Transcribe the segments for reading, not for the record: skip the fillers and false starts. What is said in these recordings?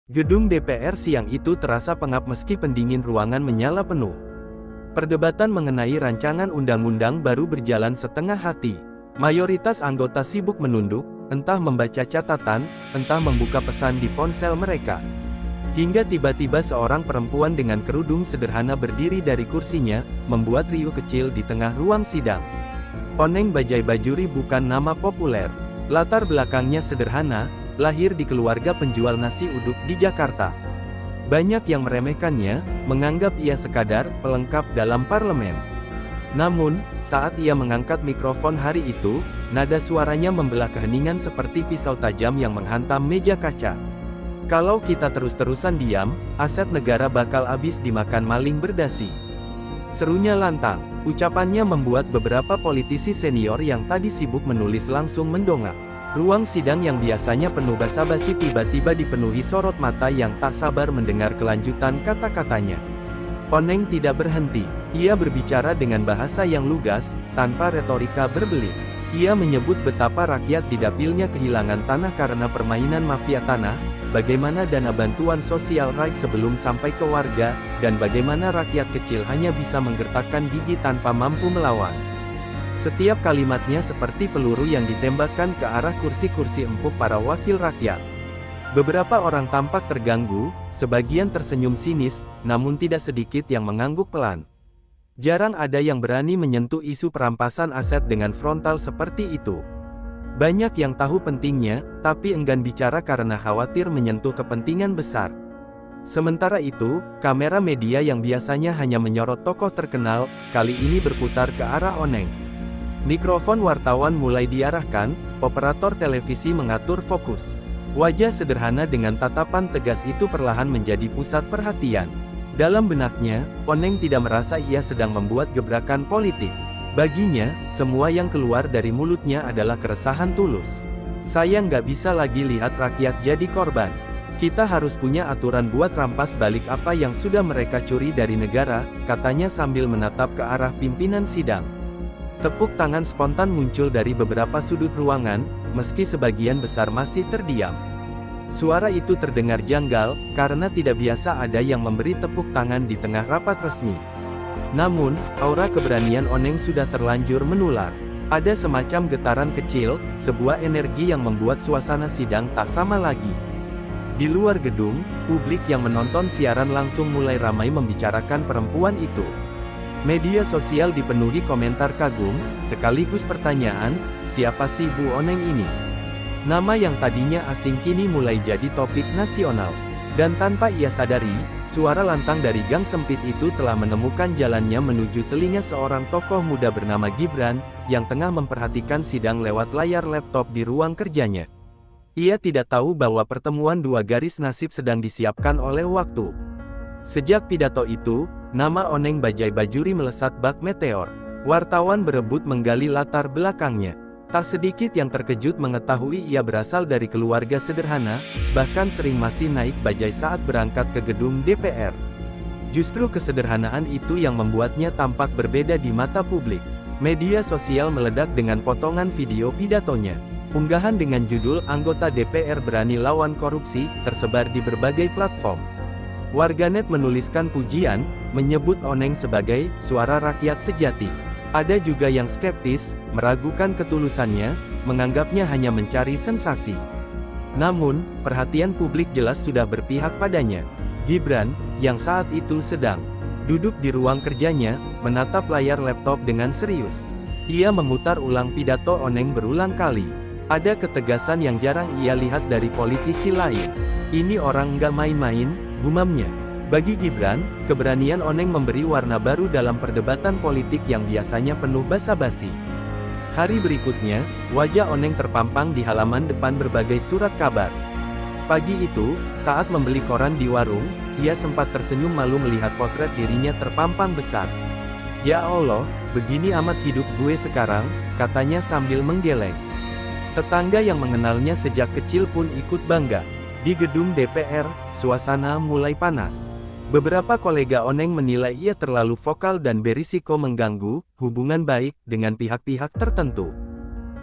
Gedung DPR siang itu terasa pengap meski pendingin ruangan menyala penuh. Perdebatan mengenai rancangan undang-undang baru berjalan setengah hati. Mayoritas anggota sibuk menunduk, entah membaca catatan, entah membuka pesan di ponsel mereka. Hingga tiba-tiba seorang perempuan dengan kerudung sederhana berdiri dari kursinya, membuat riuh kecil di tengah ruang sidang. Oneng Bajai Bajuri bukan nama populer. Latar belakangnya sederhana, lahir di keluarga penjual nasi uduk di Jakarta. Banyak yang meremehkannya, menganggap ia sekadar pelengkap dalam parlemen. Namun, saat ia mengangkat mikrofon hari itu, nada suaranya membelah keheningan seperti pisau tajam yang menghantam meja kaca. Kalau kita terus-terusan diam, aset negara bakal habis dimakan maling berdasi. Serunya lantang. Ucapannya membuat beberapa politisi senior yang tadi sibuk menulis langsung mendongak. Ruang sidang yang biasanya penuh basa-basi tiba-tiba dipenuhi sorot mata yang tak sabar mendengar kelanjutan kata-katanya. Oneng tidak berhenti. Ia berbicara dengan bahasa yang lugas, tanpa retorika berbelit. Ia menyebut betapa rakyat di dapilnya kehilangan tanah karena permainan mafia tanah, bagaimana dana bantuan sosial rakyat sebelum sampai ke warga, dan bagaimana rakyat kecil hanya bisa menggertakkan gigi tanpa mampu melawan. Setiap kalimatnya seperti peluru yang ditembakkan ke arah kursi-kursi empuk para wakil rakyat. Beberapa orang tampak terganggu, sebagian tersenyum sinis, namun tidak sedikit yang mengangguk pelan. Jarang ada yang berani menyentuh isu perampasan aset dengan frontal seperti itu. Banyak yang tahu pentingnya, tapi enggan bicara karena khawatir menyentuh kepentingan besar. Sementara itu, kamera media yang biasanya hanya menyorot tokoh terkenal, kali ini berputar ke arah Oneng. Mikrofon wartawan mulai diarahkan, operator televisi mengatur fokus. Wajah sederhana dengan tatapan tegas itu perlahan menjadi pusat perhatian. Dalam benaknya, Oneng tidak merasa ia sedang membuat gebrakan politik. Baginya, semua yang keluar dari mulutnya adalah keresahan tulus. Saya nggak bisa lagi lihat rakyat jadi korban. Kita harus punya aturan buat rampas balik apa yang sudah mereka curi dari negara, katanya sambil menatap ke arah pimpinan sidang. Tepuk tangan spontan muncul dari beberapa sudut ruangan, meski sebagian besar masih terdiam. Suara itu terdengar janggal, karena tidak biasa ada yang memberi tepuk tangan di tengah rapat resmi. Namun, aura keberanian Oneng sudah terlanjur menular. Ada semacam getaran kecil, sebuah energi yang membuat suasana sidang tak sama lagi. Di luar gedung, publik yang menonton siaran langsung mulai ramai membicarakan perempuan itu. Media sosial dipenuhi komentar kagum, sekaligus pertanyaan, siapa sih Bu Oneng ini? Nama yang tadinya asing kini mulai jadi topik nasional. Dan tanpa ia sadari, suara lantang dari gang sempit itu telah menemukan jalannya menuju telinga seorang tokoh muda bernama Gibran, yang tengah memperhatikan sidang lewat layar laptop di ruang kerjanya. Ia tidak tahu bahwa pertemuan dua garis nasib sedang disiapkan oleh waktu. Sejak pidato itu, nama Oneng Bajai Bajuri melesat bak meteor. Wartawan berebut menggali latar belakangnya. Tak sedikit yang terkejut mengetahui ia berasal dari keluarga sederhana, bahkan sering masih naik bajai saat berangkat ke gedung DPR. Justru kesederhanaan itu yang membuatnya tampak berbeda di mata publik. Media sosial meledak dengan potongan video pidatonya. Unggahan dengan judul "Anggota DPR Berani Lawan Korupsi" tersebar di berbagai platform. Warganet menuliskan pujian, menyebut Oneng sebagai suara rakyat sejati. Ada juga yang skeptis, meragukan ketulusannya, menganggapnya hanya mencari sensasi. Namun, perhatian publik jelas sudah berpihak padanya. Gibran, yang saat itu sedang duduk di ruang kerjanya, menatap layar laptop dengan serius. Ia memutar ulang pidato Oneng berulang kali. Ada ketegasan yang jarang ia lihat dari politisi lain. Ini orang nggak main-main, gumamnya. Bagi Gibran, keberanian Oneng memberi warna baru dalam perdebatan politik yang biasanya penuh basa-basi. Hari berikutnya, wajah Oneng terpampang di halaman depan berbagai surat kabar. Pagi itu, saat membeli koran di warung, ia sempat tersenyum malu melihat potret dirinya terpampang besar. "Ya Allah, begini amat hidup gue sekarang," katanya sambil menggeleng. Tetangga yang mengenalnya sejak kecil pun ikut bangga. Di gedung DPR, suasana mulai panas. Beberapa kolega Oneng menilai ia terlalu vokal dan berisiko mengganggu hubungan baik dengan pihak-pihak tertentu.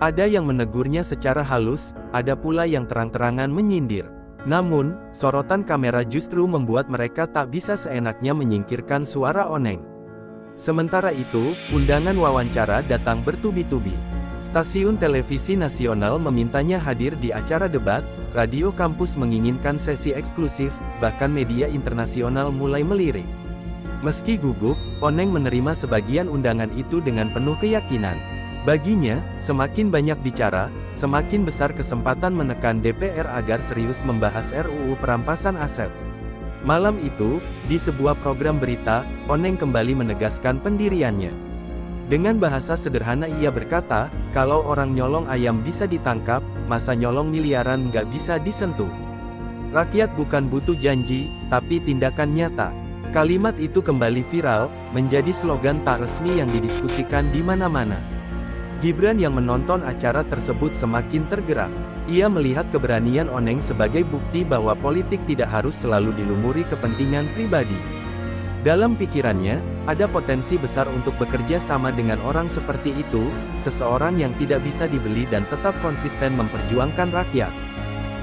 Ada yang menegurnya secara halus, ada pula yang terang-terangan menyindir. Namun, sorotan kamera justru membuat mereka tak bisa seenaknya menyingkirkan suara Oneng. Sementara itu, undangan wawancara datang bertubi-tubi. Stasiun televisi nasional memintanya hadir di acara debat, radio kampus menginginkan sesi eksklusif, bahkan media internasional mulai melirik. Meski gugup, Oneng menerima sebagian undangan itu dengan penuh keyakinan. Baginya, semakin banyak bicara, semakin besar kesempatan menekan DPR agar serius membahas RUU perampasan aset. Malam itu, di sebuah program berita, Oneng kembali menegaskan pendiriannya. Dengan bahasa sederhana ia berkata, kalau orang nyolong ayam bisa ditangkap, masa nyolong miliaran nggak bisa disentuh. Rakyat bukan butuh janji, tapi tindakan nyata. Kalimat itu kembali viral, menjadi slogan tak resmi yang didiskusikan di mana-mana. Gibran yang menonton acara tersebut semakin tergerak. Ia melihat keberanian Oneng sebagai bukti bahwa politik tidak harus selalu dilumuri kepentingan pribadi. Dalam pikirannya, ada potensi besar untuk bekerja sama dengan orang seperti itu, seseorang yang tidak bisa dibeli dan tetap konsisten memperjuangkan rakyat.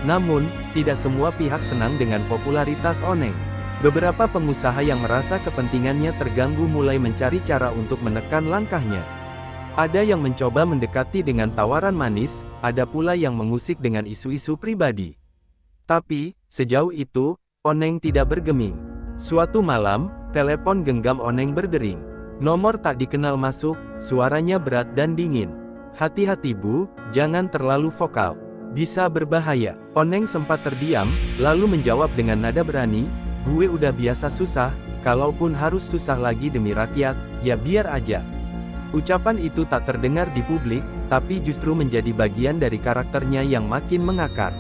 Namun, tidak semua pihak senang dengan popularitas Oneng. Beberapa pengusaha yang merasa kepentingannya terganggu mulai mencari cara untuk menekan langkahnya. Ada yang mencoba mendekati dengan tawaran manis, ada pula yang mengusik dengan isu-isu pribadi. Tapi, sejauh itu, Oneng tidak bergeming. Suatu malam, telepon genggam Oneng berdering. Nomor tak dikenal masuk, suaranya berat dan dingin. "Hati-hati Bu, jangan terlalu vokal. Bisa berbahaya." Oneng sempat terdiam, lalu menjawab dengan nada berani, "Gue udah biasa susah, kalaupun harus susah lagi demi rakyat, ya biar aja." Ucapan itu tak terdengar di publik, tapi justru menjadi bagian dari karakternya yang makin mengakar.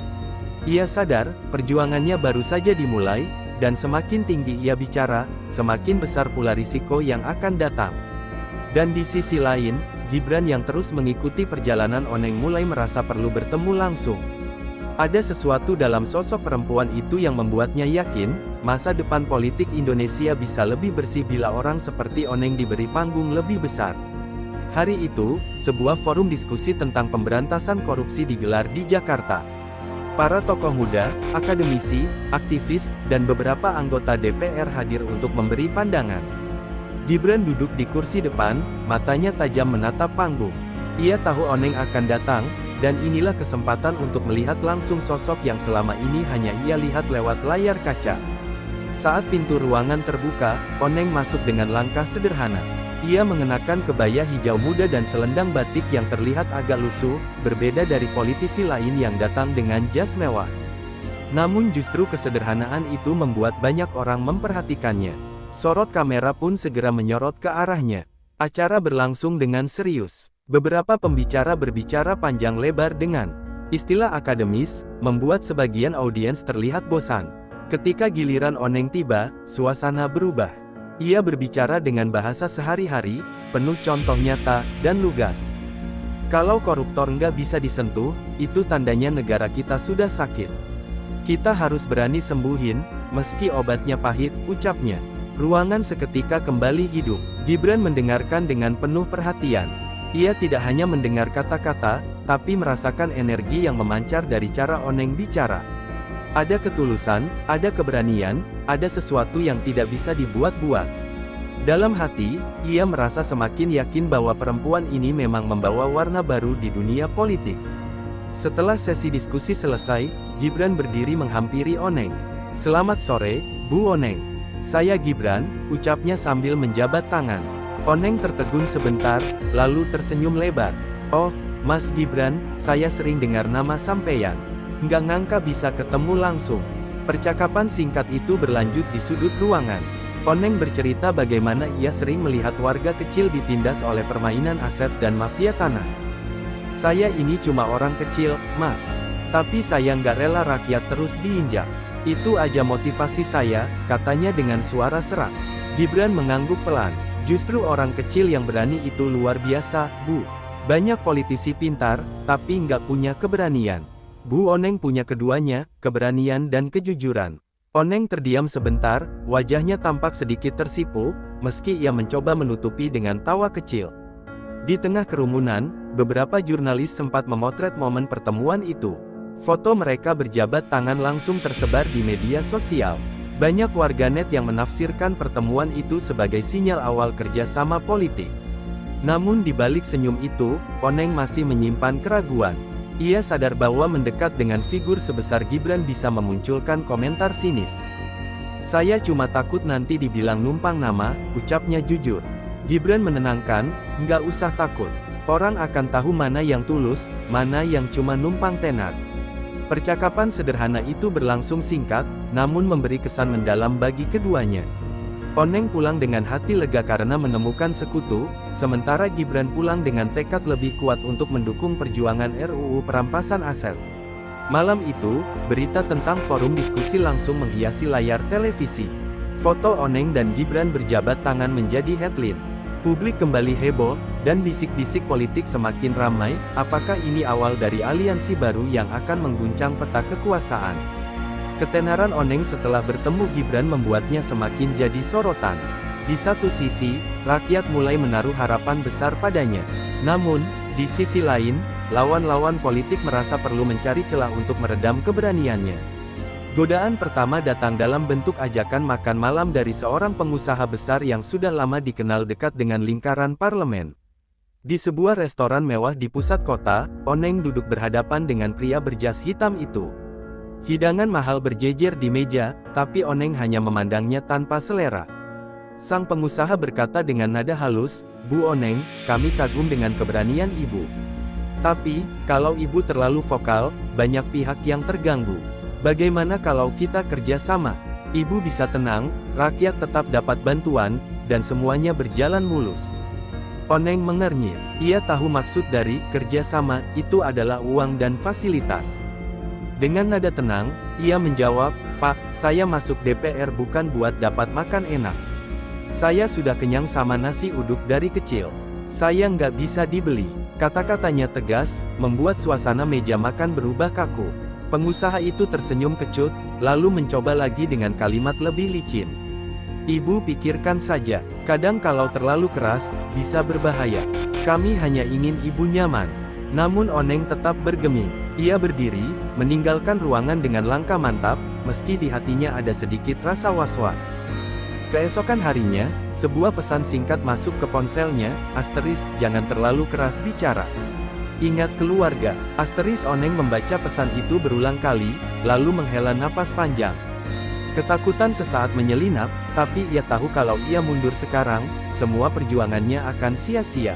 Ia sadar, perjuangannya baru saja dimulai, dan semakin tinggi ia bicara, semakin besar pula risiko yang akan datang. Dan di sisi lain, Gibran yang terus mengikuti perjalanan Oneng mulai merasa perlu bertemu langsung. Ada sesuatu dalam sosok perempuan itu yang membuatnya yakin, masa depan politik Indonesia bisa lebih bersih bila orang seperti Oneng diberi panggung lebih besar. Hari itu, sebuah forum diskusi tentang pemberantasan korupsi digelar di Jakarta. Para tokoh muda, akademisi, aktivis, dan beberapa anggota DPR hadir untuk memberi pandangan. Gibran duduk di kursi depan, matanya tajam menatap panggung. Ia tahu Oneng akan datang, dan inilah kesempatan untuk melihat langsung sosok yang selama ini hanya ia lihat lewat layar kaca. Saat pintu ruangan terbuka, Oneng masuk dengan langkah sederhana. Ia mengenakan kebaya hijau muda dan selendang batik yang terlihat agak lusuh, berbeda dari politisi lain yang datang dengan jas mewah. Namun justru kesederhanaan itu membuat banyak orang memperhatikannya. Sorot kamera pun segera menyorot ke arahnya. Acara berlangsung dengan serius. Beberapa pembicara berbicara panjang lebar dengan istilah akademis, membuat sebagian audiens terlihat bosan. Ketika giliran Oneng tiba, suasana berubah. Ia berbicara dengan bahasa sehari-hari, penuh contoh nyata, dan lugas. Kalau koruptor nggak bisa disentuh, itu tandanya negara kita sudah sakit. Kita harus berani sembuhin, meski obatnya pahit, ucapnya. Ruangan seketika kembali hidup. Gibran mendengarkan dengan penuh perhatian. Ia tidak hanya mendengar kata-kata, tapi merasakan energi yang memancar dari cara Oneng bicara. Ada ketulusan, ada keberanian, ada sesuatu yang tidak bisa dibuat-buat. Dalam hati, ia merasa semakin yakin bahwa perempuan ini memang membawa warna baru di dunia politik. Setelah sesi diskusi selesai, Gibran berdiri menghampiri Oneng. "Selamat sore, Bu Oneng. Saya Gibran," ucapnya sambil menjabat tangan. Oneng tertegun sebentar, lalu tersenyum lebar. "Oh, Mas Gibran, saya sering dengar nama sampeyan. Nggak ngangka bisa ketemu langsung." Percakapan singkat itu berlanjut di sudut ruangan. Oneng bercerita bagaimana ia sering melihat warga kecil ditindas oleh permainan aset dan mafia tanah. "Saya ini cuma orang kecil, Mas. Tapi saya nggak rela rakyat terus diinjak. Itu aja motivasi saya," katanya dengan suara serak. Gibran mengangguk pelan. "Justru orang kecil yang berani itu luar biasa, Bu. Banyak politisi pintar, tapi nggak punya keberanian. Bu Oneng punya keduanya, keberanian dan kejujuran." Oneng terdiam sebentar, wajahnya tampak sedikit tersipu, meski ia mencoba menutupi dengan tawa kecil. Di tengah kerumunan, beberapa jurnalis sempat memotret momen pertemuan itu. Foto mereka berjabat tangan langsung tersebar di media sosial. Banyak warganet yang menafsirkan pertemuan itu sebagai sinyal awal kerjasama politik. Namun di balik senyum itu, Oneng masih menyimpan keraguan. Ia sadar bahwa mendekat dengan figur sebesar Gibran bisa memunculkan komentar sinis. "Saya cuma takut nanti dibilang numpang nama," ucapnya jujur. Gibran menenangkan, "Nggak usah takut. Orang akan tahu mana yang tulus, mana yang cuma numpang tenar." Percakapan sederhana itu berlangsung singkat, namun memberi kesan mendalam bagi keduanya. Oneng pulang dengan hati lega karena menemukan sekutu, sementara Gibran pulang dengan tekad lebih kuat untuk mendukung perjuangan RUU perampasan aset. Malam itu, berita tentang forum diskusi langsung menghiasi layar televisi. Foto Oneng dan Gibran berjabat tangan menjadi headline. Publik kembali heboh, dan bisik-bisik politik semakin ramai. Apakah ini awal dari aliansi baru yang akan mengguncang peta kekuasaan? Ketenaran Oneng setelah bertemu Gibran membuatnya semakin jadi sorotan. Di satu sisi, rakyat mulai menaruh harapan besar padanya. Namun, di sisi lain, lawan-lawan politik merasa perlu mencari celah untuk meredam keberaniannya. Godaan pertama datang dalam bentuk ajakan makan malam dari seorang pengusaha besar yang sudah lama dikenal dekat dengan lingkaran parlemen. Di sebuah restoran mewah di pusat kota, Oneng duduk berhadapan dengan pria berjas hitam itu. Hidangan mahal berjejer di meja, tapi Oneng hanya memandangnya tanpa selera. Sang pengusaha berkata dengan nada halus, "Bu Oneng, kami kagum dengan keberanian Ibu. Tapi, kalau Ibu terlalu vokal, banyak pihak yang terganggu. Bagaimana kalau kita kerja sama? Ibu bisa tenang, rakyat tetap dapat bantuan, dan semuanya berjalan mulus." Oneng mengernyit. Ia tahu maksud dari kerjasama itu adalah uang dan fasilitas. Dengan nada tenang, ia menjawab, "Pak, saya masuk DPR bukan buat dapat makan enak. Saya sudah kenyang sama nasi uduk dari kecil. Saya nggak bisa dibeli." Kata-katanya tegas, membuat suasana meja makan berubah kaku. Pengusaha itu tersenyum kecut, lalu mencoba lagi dengan kalimat lebih licin. "Ibu pikirkan saja, kadang kalau terlalu keras, bisa berbahaya. Kami hanya ingin Ibu nyaman." Namun Oneng tetap bergeming. Ia berdiri, meninggalkan ruangan dengan langkah mantap, meski di hatinya ada sedikit rasa was-was. Keesokan harinya, sebuah pesan singkat masuk ke ponselnya, "Jangan terlalu keras bicara. Ingat keluarga." Oneng membaca pesan itu berulang kali, lalu menghela napas panjang. Ketakutan sesaat menyelinap, tapi ia tahu kalau ia mundur sekarang, semua perjuangannya akan sia-sia.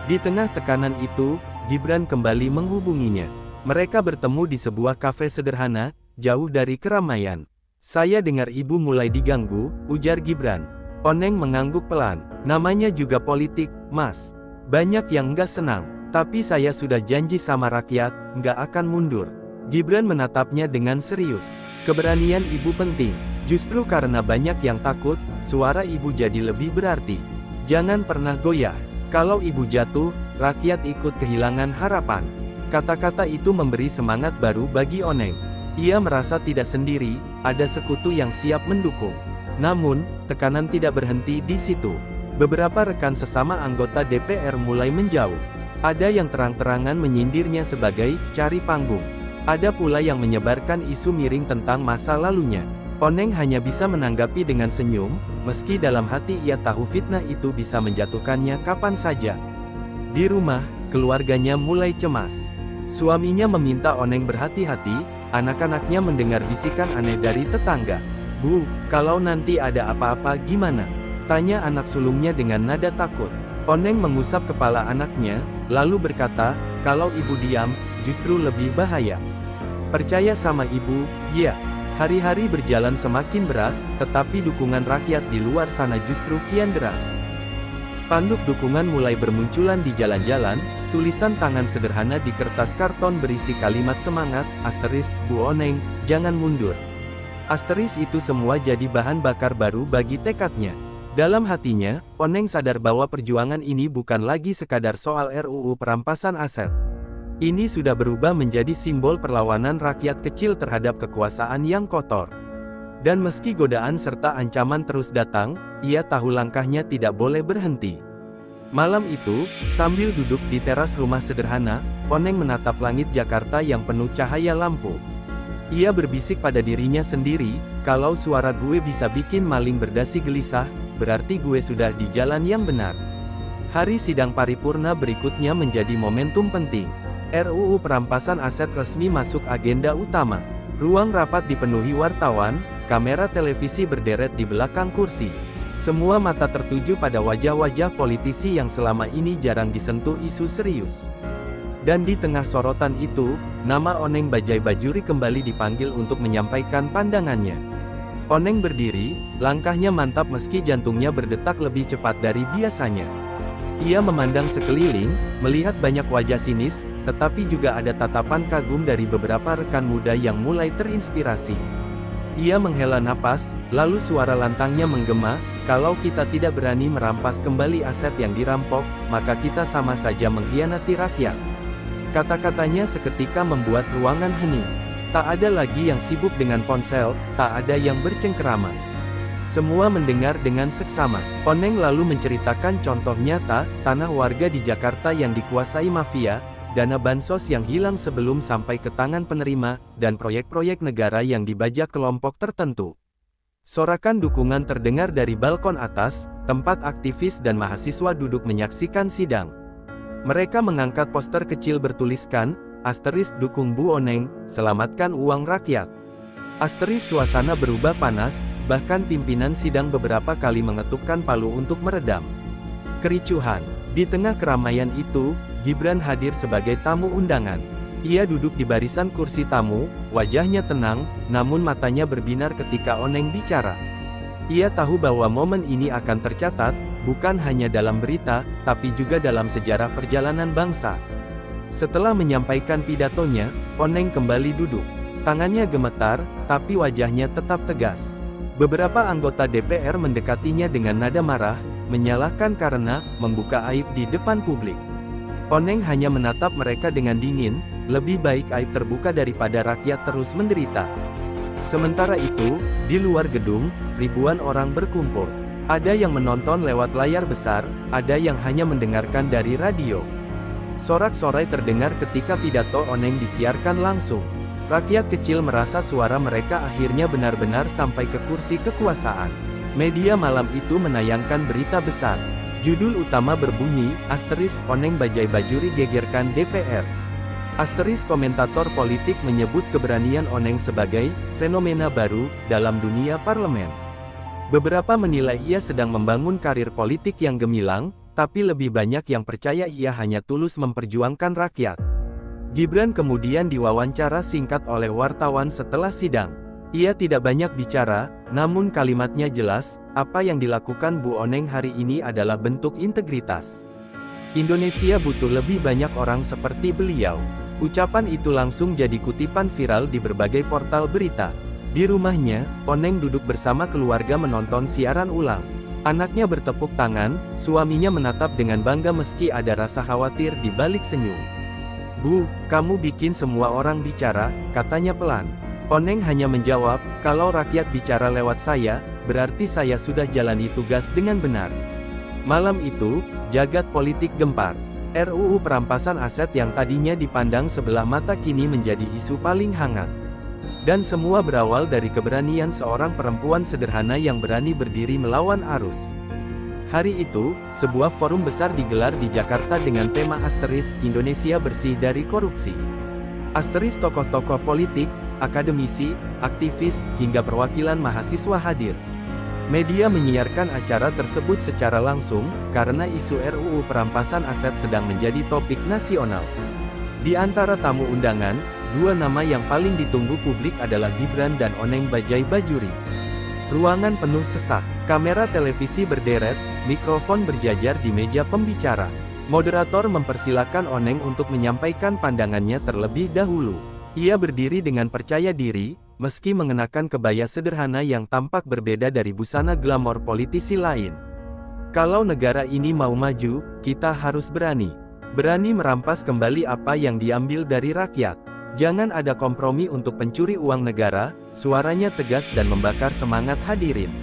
Di tengah tekanan itu, Gibran kembali menghubunginya. Mereka bertemu di sebuah kafe sederhana, jauh dari keramaian. "Saya dengar Ibu mulai diganggu," ujar Gibran. Oneng mengangguk pelan. "Namanya juga politik, Mas. Banyak yang nggak senang. Tapi saya sudah janji sama rakyat, nggak akan mundur." Gibran menatapnya dengan serius. "Keberanian Ibu penting. Justru karena banyak yang takut, suara Ibu jadi lebih berarti. Jangan pernah goyah. Kalau Ibu jatuh, rakyat ikut kehilangan harapan." Kata-kata itu memberi semangat baru bagi Oneng. Ia merasa tidak sendiri, ada sekutu yang siap mendukung. Namun, tekanan tidak berhenti di situ. Beberapa rekan sesama anggota DPR mulai menjauh. Ada yang terang-terangan menyindirnya sebagai cari panggung. Ada pula yang menyebarkan isu miring tentang masa lalunya. Oneng hanya bisa menanggapi dengan senyum, meski dalam hati ia tahu fitnah itu bisa menjatuhkannya kapan saja. Di rumah, keluarganya mulai cemas. Suaminya meminta Oneng berhati-hati, anak-anaknya mendengar bisikan aneh dari tetangga. "Bu, kalau nanti ada apa-apa gimana?" tanya anak sulungnya dengan nada takut. Oneng mengusap kepala anaknya, lalu berkata, "Kalau Ibu diam, justru lebih bahaya. Percaya sama Ibu, ya." Hari-hari berjalan semakin berat, tetapi dukungan rakyat di luar sana justru kian deras. Spanduk dukungan mulai bermunculan di jalan-jalan, tulisan tangan sederhana di kertas karton berisi kalimat semangat, "Bu Oneng, jangan mundur." Itu semua jadi bahan bakar baru bagi tekadnya. Dalam hatinya, Oneng sadar bahwa perjuangan ini bukan lagi sekadar soal RUU perampasan aset. Ini sudah berubah menjadi simbol perlawanan rakyat kecil terhadap kekuasaan yang kotor. Dan meski godaan serta ancaman terus datang, ia tahu langkahnya tidak boleh berhenti. Malam itu, sambil duduk di teras rumah sederhana, Oneng menatap langit Jakarta yang penuh cahaya lampu. Ia berbisik pada dirinya sendiri, kalau suara gue bisa bikin maling berdasi gelisah, berarti gue sudah di jalan yang benar. Hari sidang paripurna berikutnya menjadi momentum penting. RUU perampasan aset resmi masuk agenda utama. Ruang rapat dipenuhi wartawan, kamera televisi berderet di belakang kursi. Semua mata tertuju pada wajah-wajah politisi yang selama ini jarang disentuh isu serius. Dan di tengah sorotan itu, nama Oneng Bajai Bajuri kembali dipanggil untuk menyampaikan pandangannya. Oneng berdiri, langkahnya mantap meski jantungnya berdetak lebih cepat dari biasanya. Ia memandang sekeliling, melihat banyak wajah sinis, tetapi juga ada tatapan kagum dari beberapa rekan muda yang mulai terinspirasi. Ia menghela napas, lalu suara lantangnya menggema, "Kalau kita tidak berani merampas kembali aset yang dirampok, maka kita sama saja mengkhianati rakyat." Kata-katanya seketika membuat ruangan hening. Tak ada lagi yang sibuk dengan ponsel, tak ada yang bercengkerama. Semua mendengar dengan seksama. Oneng lalu menceritakan contoh nyata, tanah warga di Jakarta yang dikuasai mafia, dana bansos yang hilang sebelum sampai ke tangan penerima, dan proyek-proyek negara yang dibajak kelompok tertentu. Sorakan dukungan terdengar dari balkon atas, tempat aktivis dan mahasiswa duduk menyaksikan sidang. Mereka mengangkat poster kecil bertuliskan, "Dukung Bu Oneng, selamatkan uang rakyat." Suasana berubah panas, bahkan pimpinan sidang beberapa kali mengetukkan palu untuk meredam kericuhan. Di tengah keramaian itu, Gibran hadir sebagai tamu undangan. Ia duduk di barisan kursi tamu, wajahnya tenang, namun matanya berbinar ketika Oneng bicara. Ia tahu bahwa momen ini akan tercatat, bukan hanya dalam berita, tapi juga dalam sejarah perjalanan bangsa. Setelah menyampaikan pidatonya, Oneng kembali duduk. Tangannya gemetar, tapi wajahnya tetap tegas. Beberapa anggota DPR mendekatinya dengan nada marah, menyalahkan karena membuka aib di depan publik. Oneng hanya menatap mereka dengan dingin, lebih baik aib terbuka daripada rakyat terus menderita. Sementara itu, di luar gedung, ribuan orang berkumpul. Ada yang menonton lewat layar besar, ada yang hanya mendengarkan dari radio. Sorak-sorai terdengar ketika pidato Oneng disiarkan langsung. Rakyat kecil merasa suara mereka akhirnya benar-benar sampai ke kursi kekuasaan. Media malam itu menayangkan berita besar. Judul utama berbunyi, "Oneng Bajai Bajuri gegerkan DPR." Komentator politik menyebut keberanian Oneng sebagai fenomena baru dalam dunia parlemen. Beberapa menilai ia sedang membangun karir politik yang gemilang, tapi lebih banyak yang percaya ia hanya tulus memperjuangkan rakyat. Gibran kemudian diwawancara singkat oleh wartawan setelah sidang. Ia tidak banyak bicara, namun kalimatnya jelas, apa yang dilakukan Bu Oneng hari ini adalah bentuk integritas. Indonesia butuh lebih banyak orang seperti beliau. Ucapan itu langsung jadi kutipan viral di berbagai portal berita. Di rumahnya, Oneng duduk bersama keluarga menonton siaran ulang. Anaknya bertepuk tangan, suaminya menatap dengan bangga meski ada rasa khawatir di balik senyum. "Bu, kamu bikin semua orang bicara," katanya pelan. Oneng hanya menjawab, "Kalau rakyat bicara lewat saya, berarti saya sudah jalani tugas dengan benar." Malam itu, jagat politik gempar. RUU perampasan aset yang tadinya dipandang sebelah mata kini menjadi isu paling hangat. Dan semua berawal dari keberanian seorang perempuan sederhana yang berani berdiri melawan arus. Hari itu, sebuah forum besar digelar di Jakarta dengan tema Indonesia Bersih dari Korupsi. Tokoh-tokoh politik, akademisi, aktivis, hingga perwakilan mahasiswa hadir. Media menyiarkan acara tersebut secara langsung, karena isu RUU perampasan aset sedang menjadi topik nasional. Di antara tamu undangan, dua nama yang paling ditunggu publik adalah Gibran dan Oneng Bajai Bajuri. Ruangan penuh sesak, kamera televisi berderet, mikrofon berjajar di meja pembicara. Moderator mempersilakan Oneng untuk menyampaikan pandangannya terlebih dahulu. Ia berdiri dengan percaya diri, meski mengenakan kebaya sederhana yang tampak berbeda dari busana glamor politisi lain. "Kalau negara ini mau maju, kita harus berani. Berani merampas kembali apa yang diambil dari rakyat. Jangan ada kompromi untuk pencuri uang negara," suaranya tegas dan membakar semangat hadirin.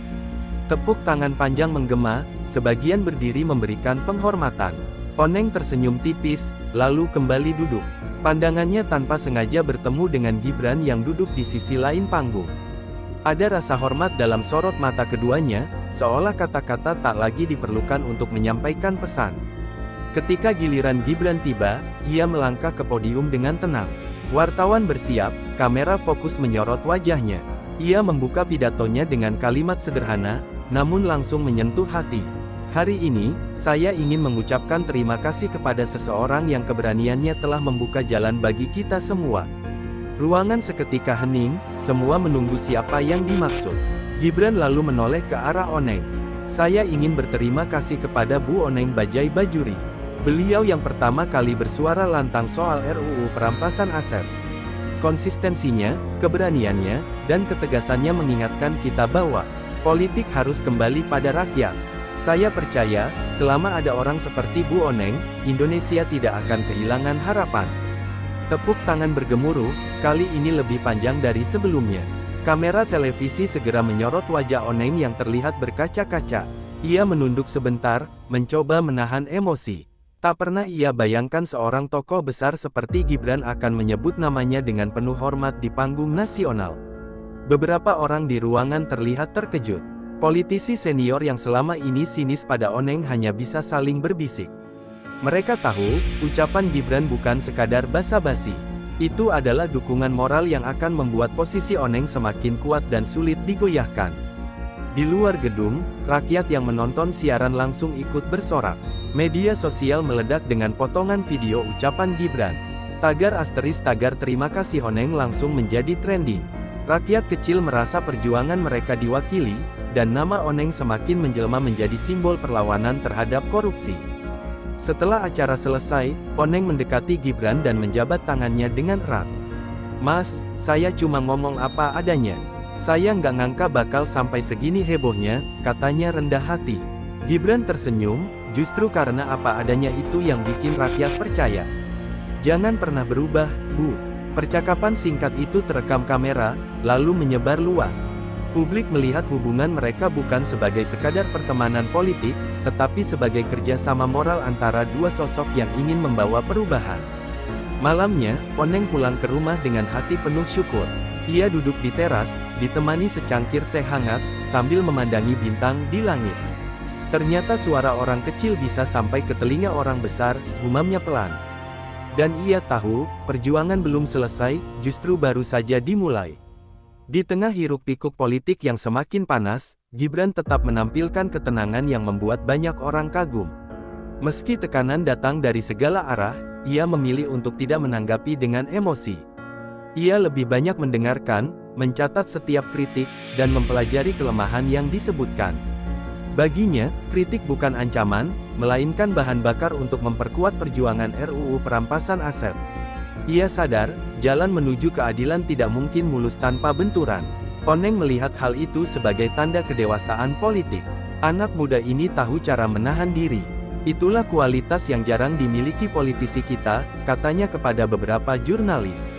Tepuk tangan panjang menggema, sebagian berdiri memberikan penghormatan. Oneng tersenyum tipis, lalu kembali duduk. Pandangannya tanpa sengaja bertemu dengan Gibran yang duduk di sisi lain panggung. Ada rasa hormat dalam sorot mata keduanya, seolah kata-kata tak lagi diperlukan untuk menyampaikan pesan. Ketika giliran Gibran tiba, ia melangkah ke podium dengan tenang. Wartawan bersiap, kamera fokus menyorot wajahnya. Ia membuka pidatonya dengan kalimat sederhana, namun langsung menyentuh hati. Hari ini, saya ingin mengucapkan terima kasih kepada seseorang yang keberaniannya telah membuka jalan bagi kita semua. Ruangan seketika hening, semua menunggu siapa yang dimaksud. Gibran lalu menoleh ke arah Oneng. Saya ingin berterima kasih kepada Bu Oneng Bajai Bajuri. Beliau yang pertama kali bersuara lantang soal RUU perampasan aset. Konsistensinya, keberaniannya, dan ketegasannya mengingatkan kita bahwa politik harus kembali pada rakyat. Saya percaya, selama ada orang seperti Bu Oneng, Indonesia tidak akan kehilangan harapan. Tepuk tangan bergemuruh, kali ini lebih panjang dari sebelumnya. Kamera televisi segera menyorot wajah Oneng yang terlihat berkaca-kaca. Ia menunduk sebentar, mencoba menahan emosi. Tak pernah ia bayangkan seorang tokoh besar seperti Gibran akan menyebut namanya dengan penuh hormat di panggung nasional. Beberapa orang di ruangan terlihat terkejut. Politisi senior yang selama ini sinis pada Oneng hanya bisa saling berbisik. Mereka tahu, ucapan Gibran bukan sekadar basa-basi. Itu adalah dukungan moral yang akan membuat posisi Oneng semakin kuat dan sulit digoyahkan. Di luar gedung, rakyat yang menonton siaran langsung ikut bersorak. Media sosial meledak dengan potongan video ucapan Gibran. Tagar tagar terima kasih Oneng langsung menjadi trending. Rakyat kecil merasa perjuangan mereka diwakili, dan nama Oneng semakin menjelma menjadi simbol perlawanan terhadap korupsi. Setelah acara selesai, Oneng mendekati Gibran dan menjabat tangannya dengan erat. Mas, saya cuma ngomong apa adanya. Saya nggak ngangka bakal sampai segini hebohnya, katanya rendah hati. Gibran tersenyum, justru karena apa adanya itu yang bikin rakyat percaya. Jangan pernah berubah, Bu. Percakapan singkat itu terekam kamera, lalu menyebar luas. Publik melihat hubungan mereka bukan sebagai sekadar pertemanan politik, tetapi sebagai kerjasama moral antara dua sosok yang ingin membawa perubahan. Malamnya, Oneng pulang ke rumah dengan hati penuh syukur. Ia duduk di teras, ditemani secangkir teh hangat, sambil memandangi bintang di langit. Ternyata suara orang kecil bisa sampai ke telinga orang besar, gumamnya pelan. Dan ia tahu, perjuangan belum selesai, justru baru saja dimulai. Di tengah hiruk-pikuk politik yang semakin panas, Gibran tetap menampilkan ketenangan yang membuat banyak orang kagum. Meski tekanan datang dari segala arah, ia memilih untuk tidak menanggapi dengan emosi. Ia lebih banyak mendengarkan, mencatat setiap kritik, dan mempelajari kelemahan yang disebutkan. Baginya, kritik bukan ancaman, melainkan bahan bakar untuk memperkuat perjuangan RUU perampasan aset. Ia sadar, jalan menuju keadilan tidak mungkin mulus tanpa benturan. Oneng melihat hal itu sebagai tanda kedewasaan politik. Anak muda ini tahu cara menahan diri. Itulah kualitas yang jarang dimiliki politisi kita, katanya kepada beberapa jurnalis.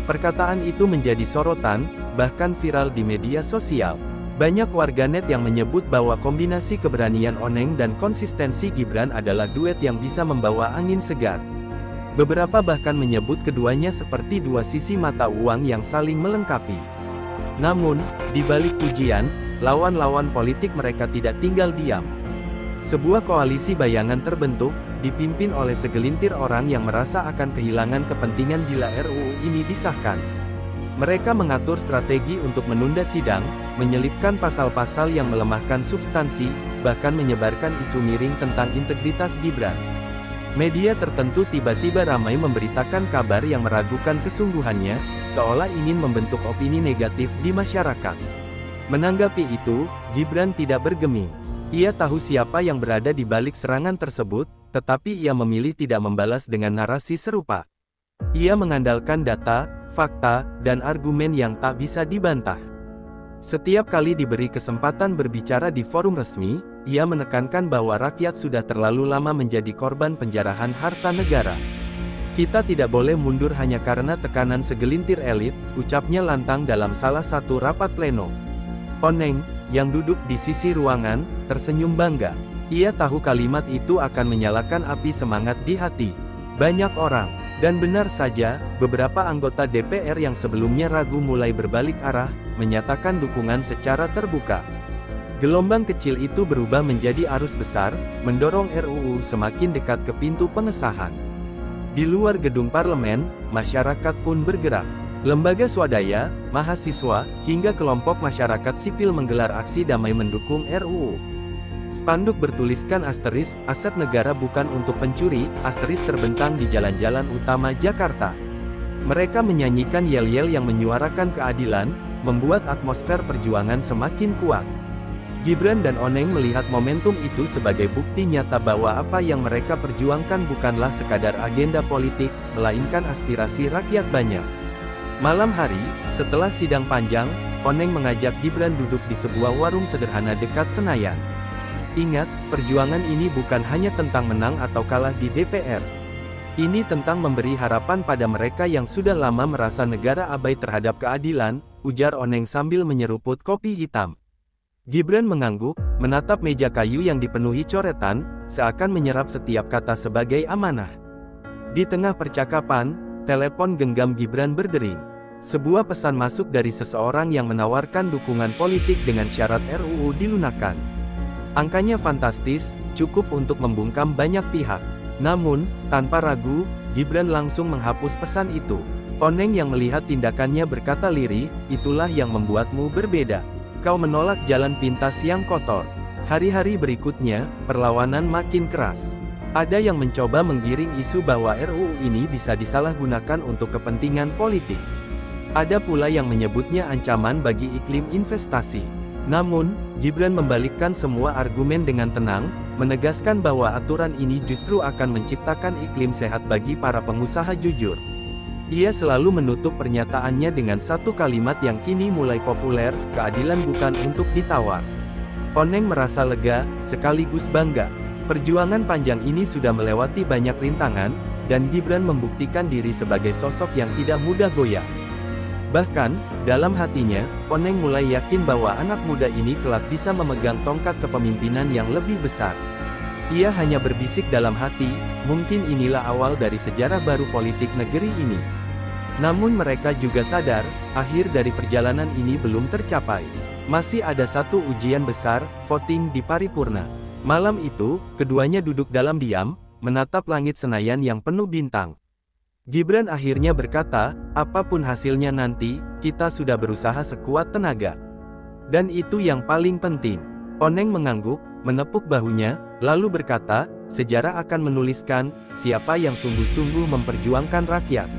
Perkataan itu menjadi sorotan, bahkan viral di media sosial. Banyak warganet yang menyebut bahwa kombinasi keberanian Oneng dan konsistensi Gibran adalah duet yang bisa membawa angin segar. Beberapa bahkan menyebut keduanya seperti dua sisi mata uang yang saling melengkapi. Namun, di balik pujian, lawan-lawan politik mereka tidak tinggal diam. Sebuah koalisi bayangan terbentuk, dipimpin oleh segelintir orang yang merasa akan kehilangan kepentingan bila RUU ini disahkan. Mereka mengatur strategi untuk menunda sidang, menyelipkan pasal-pasal yang melemahkan substansi, bahkan menyebarkan isu miring tentang integritas Gibran. Media tertentu tiba-tiba ramai memberitakan kabar yang meragukan kesungguhannya, seolah ingin membentuk opini negatif di masyarakat. Menanggapi itu, Gibran tidak bergeming. Ia tahu siapa yang berada di balik serangan tersebut, tetapi ia memilih tidak membalas dengan narasi serupa. Ia mengandalkan data, fakta, dan argumen yang tak bisa dibantah. Setiap kali diberi kesempatan berbicara di forum resmi, ia menekankan bahwa rakyat sudah terlalu lama menjadi korban penjarahan harta negara. Kita tidak boleh mundur hanya karena tekanan segelintir elit, ucapnya lantang dalam salah satu rapat pleno. Oneng, yang duduk di sisi ruangan, tersenyum bangga. Ia tahu kalimat itu akan menyalakan api semangat di hati banyak orang. Dan benar saja, beberapa anggota DPR yang sebelumnya ragu mulai berbalik arah, menyatakan dukungan secara terbuka. Gelombang kecil itu berubah menjadi arus besar, mendorong RUU semakin dekat ke pintu pengesahan. Di luar gedung parlemen, masyarakat pun bergerak. Lembaga swadaya, mahasiswa, hingga kelompok masyarakat sipil menggelar aksi damai mendukung RUU. Spanduk bertuliskan asteris, aset negara bukan untuk pencuri, asteris terbentang di jalan-jalan utama Jakarta. Mereka menyanyikan yel-yel yang menyuarakan keadilan, membuat atmosfer perjuangan semakin kuat. Gibran dan Oneng melihat momentum itu sebagai bukti nyata bahwa apa yang mereka perjuangkan bukanlah sekadar agenda politik, melainkan aspirasi rakyat banyak. Malam hari, setelah sidang panjang, Oneng mengajak Gibran duduk di sebuah warung sederhana dekat Senayan. Ingat, perjuangan ini bukan hanya tentang menang atau kalah di DPR. Ini tentang memberi harapan pada mereka yang sudah lama merasa negara abai terhadap keadilan, ujar Oneng sambil menyeruput kopi hitam. Gibran mengangguk, menatap meja kayu yang dipenuhi coretan, seakan menyerap setiap kata sebagai amanah. Di tengah percakapan, telepon genggam Gibran berdering. Sebuah pesan masuk dari seseorang yang menawarkan dukungan politik dengan syarat RUU dilunakkan. Angkanya fantastis, cukup untuk membungkam banyak pihak. Namun, tanpa ragu, Gibran langsung menghapus pesan itu. Oneng yang melihat tindakannya berkata lirih, itulah yang membuatmu berbeda. Kau menolak jalan pintas yang kotor. Hari-hari berikutnya, perlawanan makin keras. Ada yang mencoba menggiring isu bahwa RUU ini bisa disalahgunakan untuk kepentingan politik. Ada pula yang menyebutnya ancaman bagi iklim investasi. Namun, Gibran membalikkan semua argumen dengan tenang, menegaskan bahwa aturan ini justru akan menciptakan iklim sehat bagi para pengusaha jujur. Ia selalu menutup pernyataannya dengan satu kalimat yang kini mulai populer, keadilan bukan untuk ditawar. Oneng merasa lega, sekaligus bangga. Perjuangan panjang ini sudah melewati banyak rintangan, dan Gibran membuktikan diri sebagai sosok yang tidak mudah goyah. Bahkan, dalam hatinya, Oneng mulai yakin bahwa anak muda ini kelak bisa memegang tongkat kepemimpinan yang lebih besar. Ia hanya berbisik dalam hati, mungkin inilah awal dari sejarah baru politik negeri ini. Namun mereka juga sadar, akhir dari perjalanan ini belum tercapai. Masih ada satu ujian besar, voting di paripurna. Malam itu, keduanya duduk dalam diam, menatap langit Senayan yang penuh bintang. Gibran akhirnya berkata, apapun hasilnya nanti, kita sudah berusaha sekuat tenaga. Dan itu yang paling penting. Oneng mengangguk, menepuk bahunya, lalu berkata, sejarah akan menuliskan, siapa yang sungguh-sungguh memperjuangkan rakyat.